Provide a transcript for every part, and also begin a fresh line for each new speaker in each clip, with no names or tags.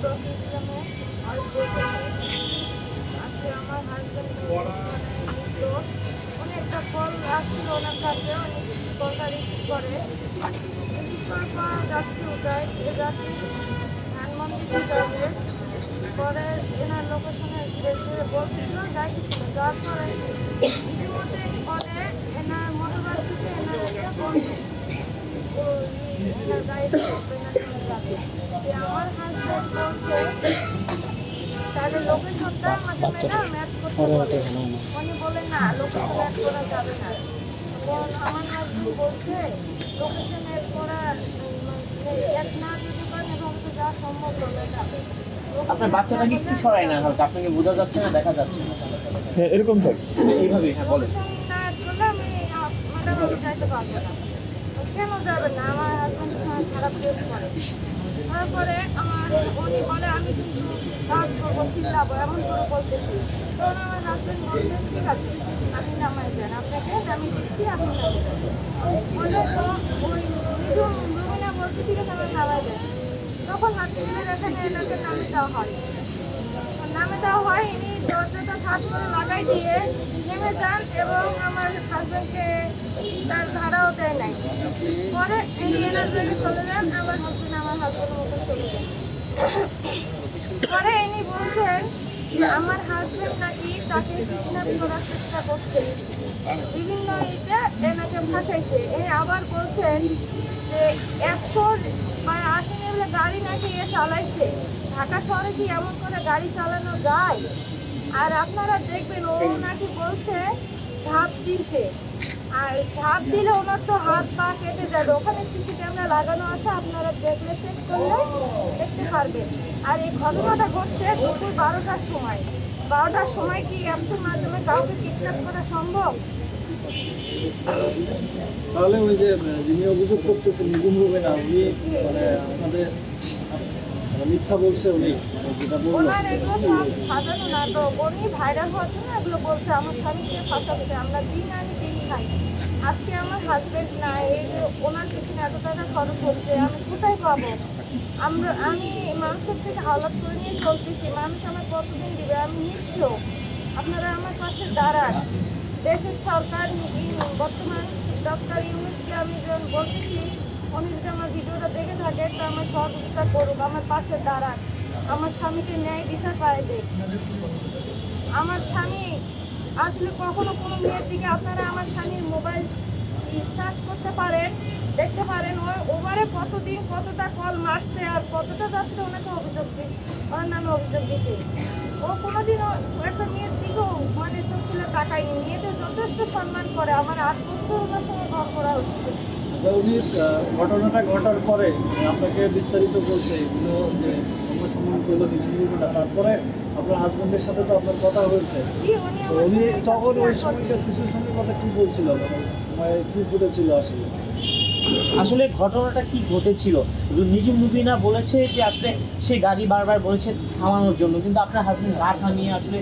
Rocky ইসলামের আর বলতেছি আজকে আমার হাজব্যান্ড মৃত। অনেকটা কল আসছিল ওনার কাছে, অনেক কলটা রিসিভ করে। রিসিভ করার পর যাত্রী উঠায়, এ যাত্রী ধানমন্ডি যাবে। পরে এনার লোকেশনে গেছে বলছিল, যাইতেছিল। যাওয়ার পরে ইতিমধ্যে পরে এনার মোটরবাইক থেকে এনার একটা বন্ধু এনার গাড়িতে যাবে। আমার হাজব্যান্ড বলছে তাদের লোকেশনটা আমাদের ম্যাচ করতে বলে। উনি বলে না, লোকেশন অ্যাড করা যাবে না। এখন আমার হাজব্যান্ড বলছে লোকেশন অ্যাড করা অ্যাড না যদি করেন এবং তো যাওয়া সম্ভব হবে না।
আপনার বাচ্চাটাকে একটু সরাই না, হয়তো আপনাকে বোঝা যাচ্ছে না, দেখা যাচ্ছে না।
হ্যাঁ, এরকম থাকে
এইভাবে। হ্যাঁ, বলেন।
লোকেশন না অ্যাড করলে আমি মোটামুটি যাইতে পারবো না। কেন যাবে না? আমার হাজব্যান্ডের সঙ্গে খারাপ ফিল করে। তারপরে আমার উনি বলে আমি কিন্তু কাজ করবো, চিল্লাবো, এমন করে বলতেছি। তখন আমার হাজব্যান্ড বলছে ঠিক আছে আপনি নামাই দেন, আপনাকে আমি দিচ্ছি, আপনি নামিয়ে দেন। বলে তো ওই নিজম রুমিনা বলছে ঠিক আছে আমার নামাই দেন। তখন হাজব্যান্ডের এখানে এনাকে নামে দেওয়া হয়। নামে দেওয়া হয়, ইনি দরজাটা ঠাস করে লাগাই দিয়ে নেমে যান এবং আমার হাজব্যান্ডকে তার ভাড়াও দেয় নাই। পরে ইনি এনার জায়গায় চলে যান, আমার হাজব্যান্ডের মতো চলে যান। পরে ইনি বলছেন যে আমার হাজব্যান্ড নাকি তাকে কিডন্যাপ করার চেষ্টা করছে, বিভিন্ন ইতে এনাকে ভাসাইছে। আবার বলছেন যে 180 লেভেলে গাড়ি নাকি চালাইছে। ঢাকা শহরে কি এমন করে গাড়ি চালানো যায়? আর আপনারা দেখবেন ও নাকি বলছে ঝাঁপ দিছে, আর ঝাঁপ দিলে ওনার তো হাত পা কেটে যাবে। ওখানে সিসি ক্যামেরা লাগানো আছে, আপনারা দেখলে চেক করলে দেখতে পারবেন। আর এই ঘটনাটা ঘটছে দুপুর 12টার সময়। 12টার সময় কি অ্যাপসের মাধ্যমে কাউকে কিডন্যাপ করা সম্ভব?
তাহলে ওই যে যিনি অভিযোগ করতেছেন নিজুম রুবেনা, উনি মানে আপনাদের মিথ্যা বলছে, উনি যেটা বললেন
ওনার এগুলো সব সাজানো নাটক। উনি ভাইরাল হওয়ার জন্য এগুলো বলছে আমার স্বামীকে ফাঁসাতে। আমরা দিন আনি দিন খাই। আজকে আমার হাজব্যান্ড নাই, এই যে ওনার পিছনে এত টাকা খরচ হচ্ছে, আমি কোথায় পাবো? আমি মানুষের থেকে হাওলাত করে নিয়ে চলতেছি, মানুষ আমার কতদিন দিবে? আমি নিঃস্ব। আপনারা আমার পাশে দাঁড়ান। দেশের সরকার বর্তমান ডক্টর ইউনূসকে আমি যখন বলতেছি, উনি যদি আমার ভিডিওটা দেখে থাকে তো আমার সহযোগিতা করুক, আমার পাশে দাঁড়ান, আমার স্বামীকে ন্যায় বিচার পায় দেখ। আমার স্বামী আসলে কখনো কোনো মেয়ের দিকে আপনারা আমার স্বামীর মোবাইল সার্চ করতে পারেন, দেখতে পারেন ওভারে কতদিন কতটা কল মারছে আর কতটা যাত্রী ওনাকে ওনার নামে অভিযোগ দিছে। ও কোনোদিনও একটা মেয়ের দিকেও মানে চোখ তুলে তাকায়নি। মেয়েদের যথেষ্ট সম্মান করে। আমার 8 বছর ওনার সঙ্গে ঘর করা হচ্ছে।
আচ্ছা, উনি ঘটনাটা ঘটার পরে আপনাকে বিস্তারিত বলছে এগুলো যে সঙ্গে সম্মান করলো নিজুম রুবেনা, তারপরে আপনার হাজবেন্ডের সাথে তো আপনার কথা হয়েছে। তো উনি তখন ওই সময়টা সিচুয়েশনের কথা কি বলছিল, মানে সময় কি ঘটেছিল আসলে?
আসলে ঘটনাটা কি ঘটেছিল, নিজুম রুবিনা বলেছে যে আসলে সে গাড়ি বারবার বলেছে থামানোর জন্য, কিন্তু আপনার হাজবেন্ড গা থামিয়ে আসলে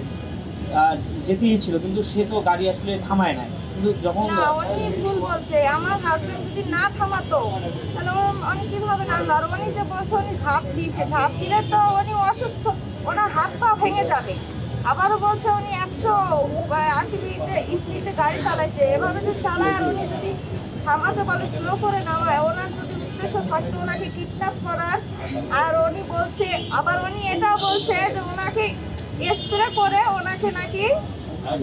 যেতেই ছিল, কিন্তু সে তো গাড়ি আসলে থামায় নাই। কিন্তু যখন
না, উনি ভুল বলছে। আমার হাজবেন্ড যদি না থামাতো তাহলে উনি কিভাবে নামলো? আর উনি যে বলছে উনি ঝাঁপ দিয়েছে, ঝাঁপ দিলে তো উনি অসুস্থ, ওনার হাত পা ভেঙে যাবে। আবারও বলছে উনি 180 স্পিডে গাড়ি চালাইছে। এভাবে যদি চালায় আর উনি যদি থামাতে বলে, স্লো করে নামায়, ওনার যদি উদ্দেশ্য থাকতো ওনাকে কিডন্যাপ করার। আর উনি বলছে, আবার উনি এটাও বলছে যে ওনাকে স্প্রে করে ওনাকে নাকি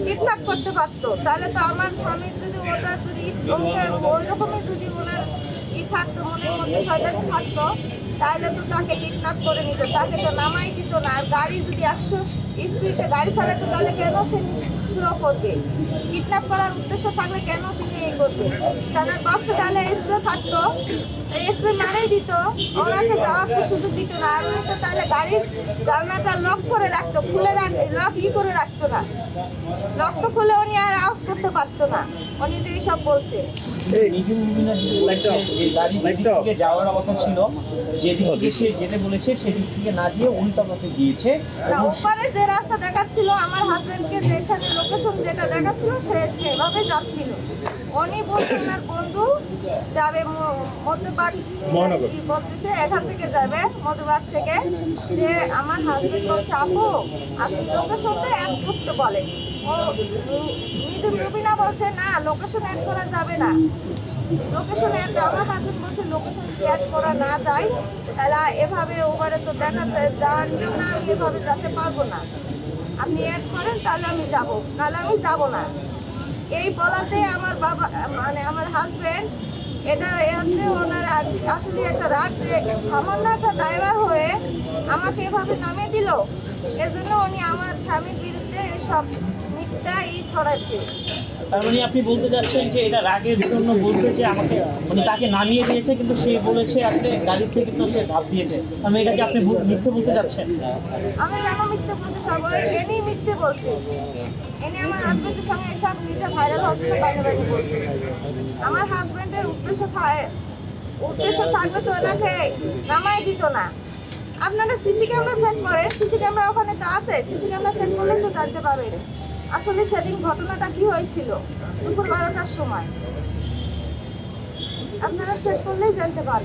কিডন্যাপ করতে পারতো। তাহলে তো আমার স্বামীর যদি ওটা যদি ওই রকমই যদি ওনার থাকতো, মনের মধ্যে শয়তানি থাকতো, তাহলে তো তাকে কিডন্যাপ করে নিত, তাকে তো নামাই দিত না। আর গাড়ি যদি 100 স্পিডে গাড়ি চালাতো তাহলে কেন সে স্লো করবে? কিডন্যাপ করার উদ্দেশ্য থাকলে কেন তিনি এই করবে? তাহলে বক্সে তাহলে স্প্রে থাকতো, স্প্রে মারেই দিত, ওনাকে যাওয়ার সুযোগ দিত না। আর উনি তো তাহলে গাড়ির জানলাটা লক করে রাখতো, লক করে রাখতো না। লক তো খুলে উনি আর আওয়াজ করতে পারতো না। উনি যে সব বলছে
নিজুম রুবিনা যে গাড়ি থেকে যাওয়ার কথা ছিল, যেদিক থেকে সে যেতে বলেছে সেদিক থেকে না যেয়ে উল্টা পথে গিয়েছে।
ওপারে যে রাস্তা দেখাচ্ছিল আমার হাজবেন্ডকে, যেখানে লোকেশন যেটা দেখাচ্ছিল সে সেভাবে যাচ্ছিল। উনি বলছে ওনার বন্ধু যাবে মধ্যবাগ কি বলতেছে এখান থেকে যাবে মধ্যবাগ থেকে, যে আমার হাজবেন্ড বলছে আপু আপনি লোকেশনটা অ্যাড করতে বলেন। ও নিজের রুবিনা বলছে না লোকেশন অ্যাড করা যাবে না, লোকেশন অ্যাড, আমার হাজবেন্ড বলছে লোকেশন যদি অ্যাড করা না যায় তাহলে এভাবে ওভারে তো দেখা যায় যান না, আমি এভাবে যেতে পারবো না, আপনি অ্যাড করেন তাহলে আমি যাব, নাহলে আমি যাব না। এই বলাতে আমার বাবা মানে আমার হাজবেন্ড এটা এতে ওনার আসলে একটা রাগ, যে সামান্য একটা ড্রাইভার হয়ে আমাকে এভাবে নামিয়ে দিল, এজন্য উনি আমার স্বামীর বিরুদ্ধে সব মিথ্যা ছড়াচ্ছে।
তার মানে আপনি বলতে যাচ্ছেন যে এটা রাগের জন্য বলতে, যে আমাকে মানে তাকে নামিয়ে দিয়েছে কিন্তু সে বলেছে আসলে গাড়ির থেকে তো সে ধাপ দিয়েছে, আমি এটাকে আপনি মিথ্যে বলতে যাচ্ছেন?
আমি কেন মিথ্যে বলতে চাবো, এনি মিথ্যে বলছে, এনে আমার হাজবেন্ডের সঙ্গে এসব নিচে ভাইরাল হচ্ছে, বাইরে বাইরে বলছে। আমার হাজবেন্ডের উদ্দেশ্য থাকলে তো ওনাকে নামাই দিত না। আপনারা সিসি ক্যামেরা চেক করেন, সিসি ক্যামেরা ওখানে তো আছে, সিসি ক্যামেরা চেক করলে তো জানতে পারবেন আসলে সেদিন ঘটনাটা কি হয়েছিল দুপুর 12টার সময়, আপনারা চেক করলেই জানতে পারবেন।